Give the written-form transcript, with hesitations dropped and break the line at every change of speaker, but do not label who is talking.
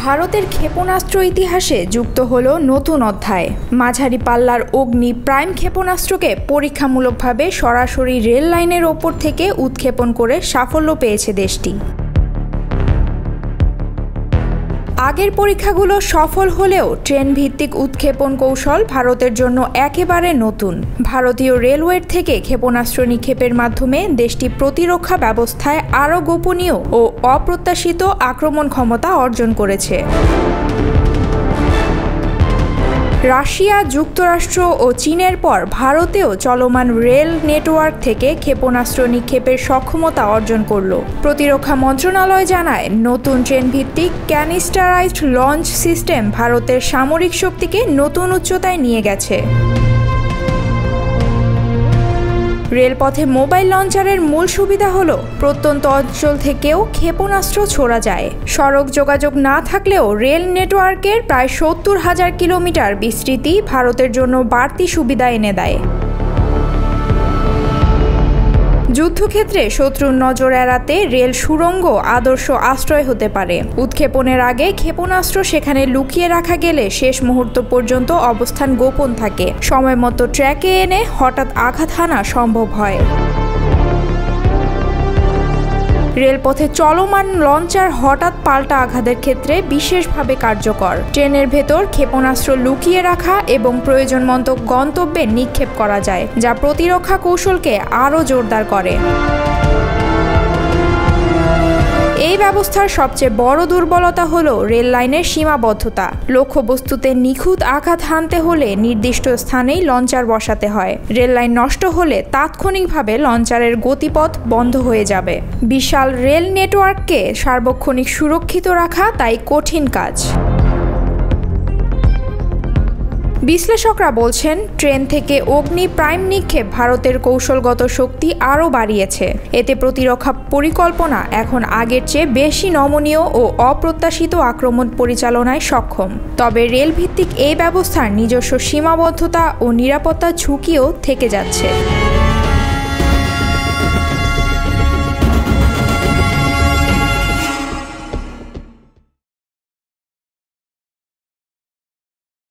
ভারতের ক্ষেপণাস্ত্র ইতিহাসে যুক্ত হলো নতুন অধ্যায়। মাঝারি পাল্লার অগ্নি প্রাইম ক্ষেপণাস্ত্রকে পরীক্ষামূলকভাবে সরাসরি রেল লাইনের ওপর থেকে উৎক্ষেপণ করে সাফল্য পেয়েছে দেশটি। আগের পরীক্ষাগুলো সফল হলেও ট্রেন ভিত্তিক উৎক্ষেপণ কৌশল ভারতের জন্য একেবারে নতুন। ভারতীয় রেলওয়ের থেকে ক্ষেপণাস্ত্র নিক্ষেপের মাধ্যমে দেশটি প্রতিরক্ষা ব্যবস্থায় আরও গোপনীয় ও অপ্রত্যাশিত আক্রমণ ক্ষমতা অর্জন করেছে। রাশিয়া, যুক্তরাষ্ট্র ও চীনের পর ভারতেও চলমান রেল নেটওয়ার্ক থেকে ক্ষেপণাস্ত্র নিক্ষেপের সক্ষমতা অর্জন করল। প্রতিরক্ষা মন্ত্রণালয় জানায়, নতুন ট্রেন ভিত্তিক ক্যানিস্টারাইজড লঞ্চ সিস্টেম ভারতের সামরিক শক্তিকে নতুন উচ্চতায় নিয়ে গেছে। রেলপথে মোবাইল লঞ্চারের মূল সুবিধা হলো প্রত্যন্ত অঞ্চল থেকেও ক্ষেপণাস্ত্র ছোড়া যায়। সড়ক যোগাযোগ না থাকলেও রেল নেটওয়ার্কের প্রায় ৭০,০০০ কিলোমিটার বিস্তৃতি ভারতের জন্য বাড়তি সুবিধা এনে দেয়। যুদ্ধক্ষেত্রে শত্রুর নজর এড়াতে রেল সুড়ঙ্গ আদর্শ আশ্রয় হতে পারে। উৎক্ষেপণের আগে ক্ষেপণাস্ত্র সেখানে লুকিয়ে রাখা গেলে শেষ মুহূর্ত পর্যন্ত অবস্থান গোপন থাকে। সময়মতো ট্র্যাকে এনে হঠাৎ আঘাত হানা সম্ভব হয়। রেলপথে চলমান লঞ্চার হঠাৎ পাল্টা আঘাতের ক্ষেত্রে বিশেষভাবে কার্যকর। ট্রেনের ভেতর ক্ষেপণাস্ত্র লুকিয়ে রাখা এবং প্রয়োজন মতো গন্তব্যে নিক্ষেপ করা যায়, যা প্রতিরক্ষা কৌশলকে আরও জোরদার করে। এই ব্যবস্থার সবচেয়ে বড় দুর্বলতা হলো রেল লাইনের সীমাবদ্ধতা। লক্ষ্যবস্তুতে নিখুঁত আঘাত হানতে হলে নির্দিষ্ট স্থানেই লঞ্চার বসাতে হয়। রেল লাইন নষ্ট হলে তাৎক্ষণিকভাবে লঞ্চারের গতিপথ বন্ধ হয়ে যাবে। বিশাল রেল নেটওয়ার্ককে সার্বক্ষণিক সুরক্ষিত রাখা তাই কঠিন কাজ। বিশ্লেষকরা বলছেন, ট্রেন থেকে অগ্নি প্রাইম নিক্ষেপ ভারতের কৌশলগত শক্তি আরও বাড়িয়েছে। এতে প্রতিরক্ষা পরিকল্পনা এখন আগের চেয়ে বেশি নমনীয় ও অপ্রত্যাশিত আক্রমণ পরিচালনায় সক্ষম। তবে রেলভিত্তিক এই ব্যবস্থার নিজস্ব সীমাবদ্ধতা ও নিরাপত্তা ঝুঁকিও থেকে যাচ্ছে।